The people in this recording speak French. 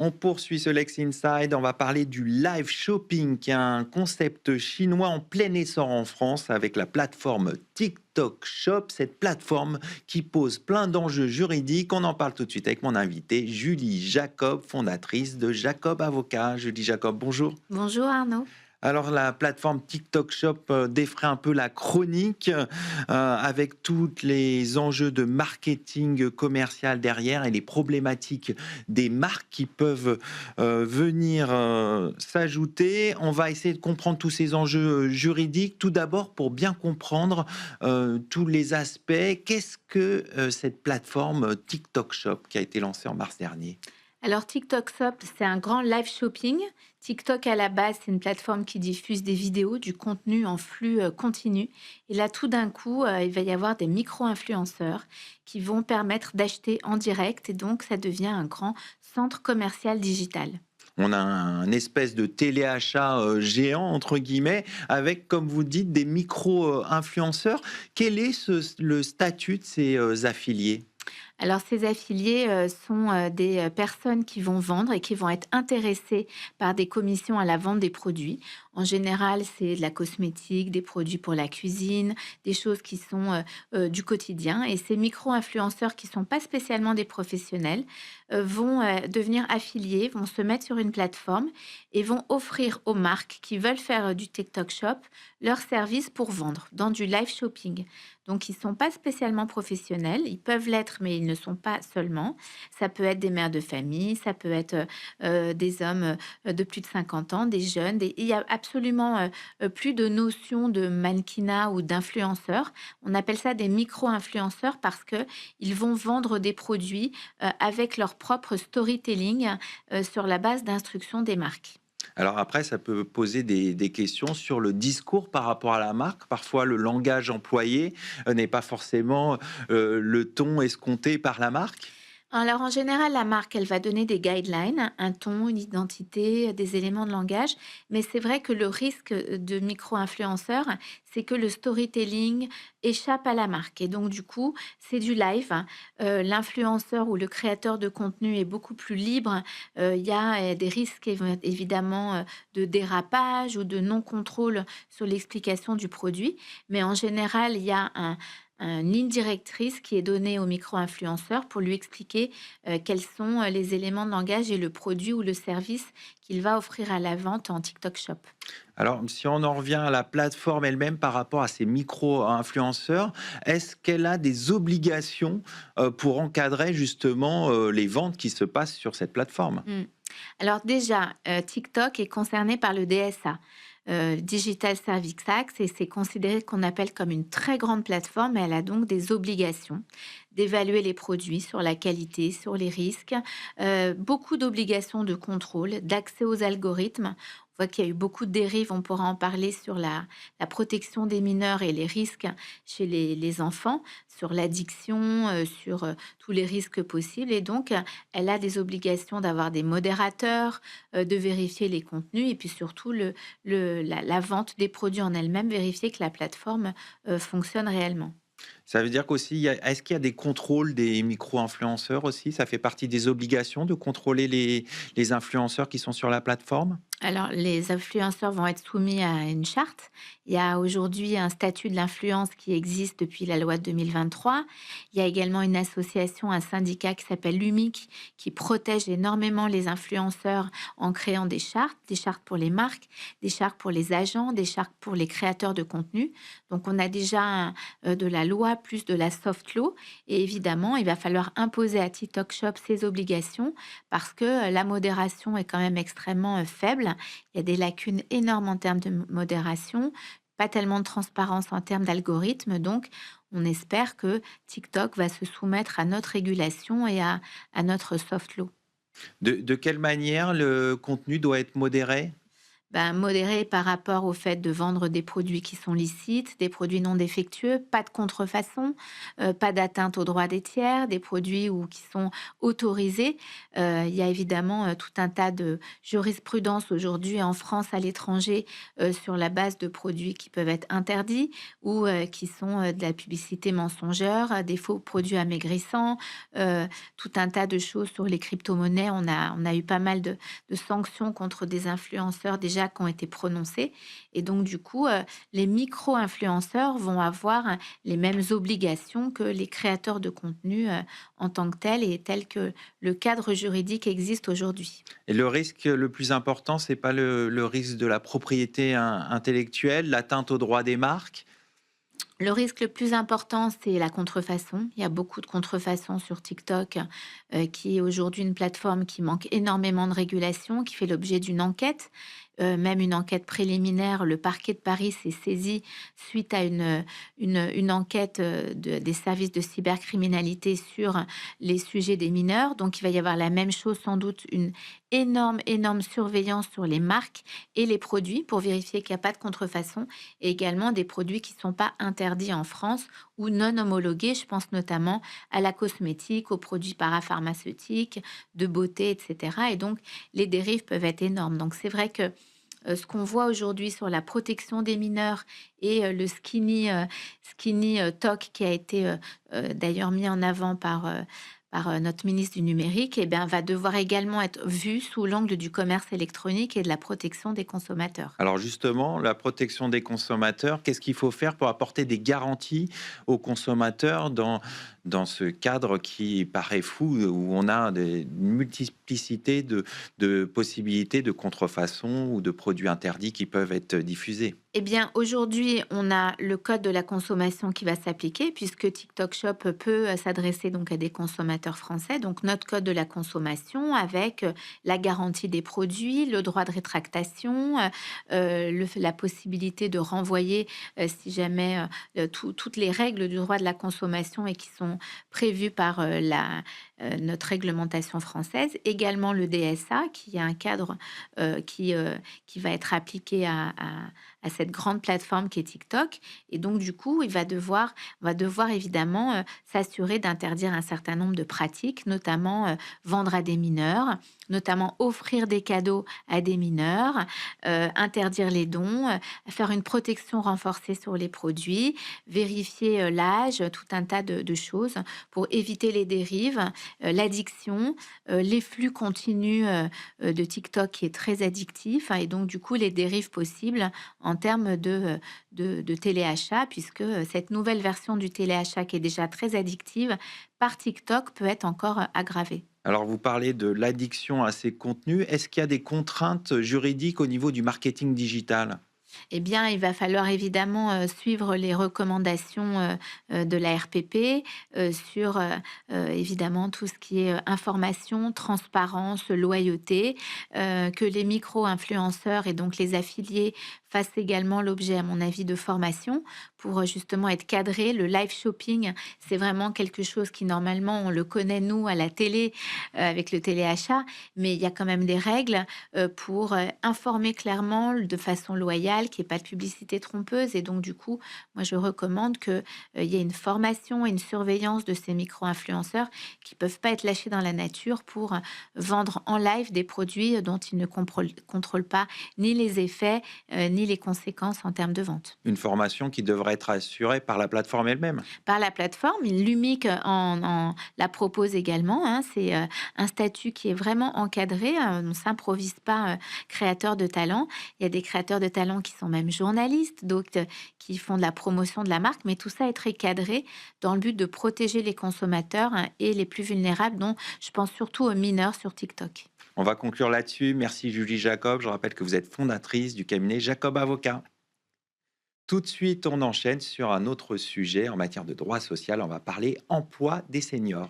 On poursuit ce Lex Inside, on va parler du live shopping, qui est un concept chinois en plein essor en France avec la plateforme TikTok Shop, cette plateforme qui pose plein d'enjeux juridiques. On en parle tout de suite avec mon invité, Julie Jacob, fondatrice de Jacob Avocat. Julie Jacob, bonjour. Bonjour Arnaud. Alors la plateforme TikTok Shop défraie un peu la chronique avec tous les enjeux de marketing commercial derrière et les problématiques des marques qui peuvent venir s'ajouter. On va essayer de comprendre tous ces enjeux juridiques. Tout d'abord, pour bien comprendre tous les aspects, qu'est-ce que cette plateforme TikTok Shop qui a été lancée en mars dernier? Alors TikTok Shop, c'est un grand live shopping. TikTok à la base, c'est une plateforme qui diffuse des vidéos, du contenu en flux continu. Et là, tout d'un coup, il va y avoir des micro-influenceurs qui vont permettre d'acheter en direct. Et donc, ça devient un grand centre commercial digital. On a un espèce de téléachat géant, entre guillemets, avec, comme vous dites, des micro-influenceurs. Quel est le statut de ces affiliés? Alors, ces affiliés sont des personnes qui vont vendre et qui vont être intéressées par des commissions à la vente des produits. En général, c'est de la cosmétique, des produits pour la cuisine, des choses qui sont du quotidien. Et ces micro-influenceurs qui ne sont pas spécialement des professionnels vont devenir affiliés, vont se mettre sur une plateforme et vont offrir aux marques qui veulent faire du TikTok Shop leurs services pour vendre dans du live shopping. Donc, ils ne sont pas spécialement professionnels. Ils peuvent l'être, mais ils ne sont pas seulement. Ça peut être des mères de famille, ça peut être des hommes de plus de 50 ans, des jeunes. Il y a absolument plus de notion de mannequinat ou d'influenceurs. On appelle ça des micro-influenceurs parce qu'ils vont vendre des produits avec leur propre storytelling sur la base d'instructions des marques. Alors après, ça peut poser des questions sur le discours par rapport à la marque. Parfois, le langage employé n'est pas forcément le ton escompté par la marque. Alors, en général, la marque, elle va donner des guidelines, un ton, une identité, des éléments de langage. Mais c'est vrai que le risque de micro-influenceurs, c'est que le storytelling échappe à la marque. Et donc, du coup, c'est du live. L'influenceur ou le créateur de contenu est beaucoup plus libre. Il y a des risques, évidemment, de dérapage ou de non-contrôle sur l'explication du produit. Mais en général, il y a une ligne directrice qui est donnée au micro-influenceur pour lui expliquer quels sont les éléments de langage et le produit ou le service qu'il va offrir à la vente en TikTok Shop. Alors, si on en revient à la plateforme elle-même par rapport à ces micro-influenceurs, est-ce qu'elle a des obligations pour encadrer justement les ventes qui se passent sur cette plateforme? Mm. Alors déjà, TikTok est concerné par le DSA, Digital Services Act, et c'est considéré qu'on appelle comme une très grande plateforme. Et elle a donc des obligations d'évaluer les produits sur la qualité, sur les risques, beaucoup d'obligations de contrôle, d'accès aux algorithmes. On voit qu'il y a eu beaucoup de dérives, on pourra en parler sur la protection des mineurs et les risques chez les enfants, sur l'addiction, sur tous les risques possibles. Et donc, elle a des obligations d'avoir des modérateurs, de vérifier les contenus et puis surtout la vente des produits en elle-même, vérifier que la plateforme fonctionne réellement. Ça veut dire qu'aussi, est-ce qu'il y a des contrôles des micro-influenceurs aussi? Ça fait partie des obligations de contrôler les influenceurs qui sont sur la plateforme? Alors, les influenceurs vont être soumis à une charte. Il y a aujourd'hui un statut de l'influence qui existe depuis la loi de 2023. Il y a également une association, un syndicat qui s'appelle l'UMIC, qui protège énormément les influenceurs en créant des chartes pour les marques, des chartes pour les agents, des chartes pour les créateurs de contenu. Donc, on a déjà de la loi plus de la soft law. Et évidemment, il va falloir imposer à TikTok Shop ses obligations parce que la modération est quand même extrêmement faible. Il y a des lacunes énormes en termes de modération, pas tellement de transparence en termes d'algorithme. Donc, on espère que TikTok va se soumettre à notre régulation et à notre soft law. De quelle manière le contenu doit être modéré? Ben, modéré par rapport au fait de vendre des produits qui sont licites, des produits non défectueux, pas de contrefaçon, pas d'atteinte aux droits des tiers, des produits ou qui sont autorisés. Il y a évidemment, tout un tas de jurisprudence aujourd'hui en France, à l'étranger, sur la base de produits qui peuvent être interdits ou, qui sont, de la publicité mensongère, des faux produits amaigrissants, tout un tas de choses sur les crypto-monnaies. On a eu pas mal de sanctions contre des influenceurs déjà qui ont été prononcées. Et donc, du coup, les micro-influenceurs vont avoir les mêmes obligations que les créateurs de contenu en tant que tels et tel que le cadre juridique existe aujourd'hui. Et le risque le plus important, c'est pas le risque de la propriété intellectuelle, l'atteinte aux droits des marques? Le risque le plus important, c'est la contrefaçon. Il y a beaucoup de contrefaçons sur TikTok, qui est aujourd'hui une plateforme qui manque énormément de régulation, qui fait l'objet d'une enquête, même une enquête préliminaire. Le parquet de Paris s'est saisi suite à une enquête des services de cybercriminalité sur les sujets des mineurs. Donc il va y avoir la même chose, sans doute une énorme, énorme surveillance sur les marques et les produits pour vérifier qu'il n'y a pas de contrefaçon et également des produits qui ne sont pas interdits en France ou non homologués. Je pense notamment à la cosmétique, aux produits parapharmaceutiques, de beauté, etc. Et donc, les dérives peuvent être énormes. Donc, c'est vrai que ce qu'on voit aujourd'hui sur la protection des mineurs et le skinny talk qui a été d'ailleurs mis en avant par notre ministre du numérique, eh bien, va devoir également être vu sous l'angle du commerce électronique et de la protection des consommateurs. Alors justement, la protection des consommateurs, qu'est-ce qu'il faut faire pour apporter des garanties aux consommateurs dans ce cadre qui paraît fou, où on a une multiplicité de possibilités de contrefaçon ou de produits interdits qui peuvent être diffusés? Eh bien, aujourd'hui, on a le code de la consommation qui va s'appliquer puisque TikTok Shop peut s'adresser donc à des consommateurs français. Donc, notre code de la consommation avec la garantie des produits, le droit de rétractation, la possibilité de renvoyer si jamais toutes les règles du droit de la consommation et qui sont prévues par notre réglementation française. Également le DSA, qui est un cadre qui va être appliqué à cette grande plateforme qui est TikTok. Et donc, du coup, on va devoir évidemment s'assurer d'interdire un certain nombre de pratiques, notamment vendre à des mineurs, notamment offrir des cadeaux à des mineurs, interdire les dons, faire une protection renforcée sur les produits, vérifier l'âge, tout un tas de choses pour éviter les dérives, l'addiction, les flux continus de TikTok qui est très addictif, hein, et donc du coup les dérives possibles en termes de téléachat, puisque cette nouvelle version du téléachat qui est déjà très addictive par TikTok peut être encore aggravée. Alors, vous parlez de l'addiction à ces contenus. Est-ce qu'il y a des contraintes juridiques au niveau du marketing digital? Eh bien, il va falloir évidemment suivre les recommandations de la RPP sur évidemment tout ce qui est information, transparence, loyauté, que les micro-influenceurs et donc les affiliés fassent également l'objet, à mon avis, de formation pour justement être cadrés. Le live shopping, c'est vraiment quelque chose qui, normalement, on le connaît, nous, à la télé, avec le téléachat, mais il y a quand même des règles pour informer clairement de façon loyale, qu'il n'y ait pas de publicité trompeuse. Et donc, du coup, moi, je recommande qu'il y ait une formation et une surveillance de ces micro-influenceurs qui peuvent pas être lâchés dans la nature pour vendre en live des produits dont ils ne contrôlent pas ni les effets, ni les conséquences en termes de vente. Une formation qui devrait être assurée par la plateforme elle-même? Par la plateforme, Lumic la propose également, hein. C'est un statut qui est vraiment encadré. On ne s'improvise pas créateur de talent. Il y a des créateurs de talent qui sont même journalistes, donc qui font de la promotion de la marque, mais tout ça est très cadré dans le but de protéger les consommateurs, hein, et les plus vulnérables, dont je pense surtout aux mineurs sur TikTok. On va conclure là-dessus. Merci Julie Jacob. Je rappelle que vous êtes fondatrice du cabinet Jacob Avocat. Tout de suite, on enchaîne sur un autre sujet en matière de droit social. On va parler emploi des seniors.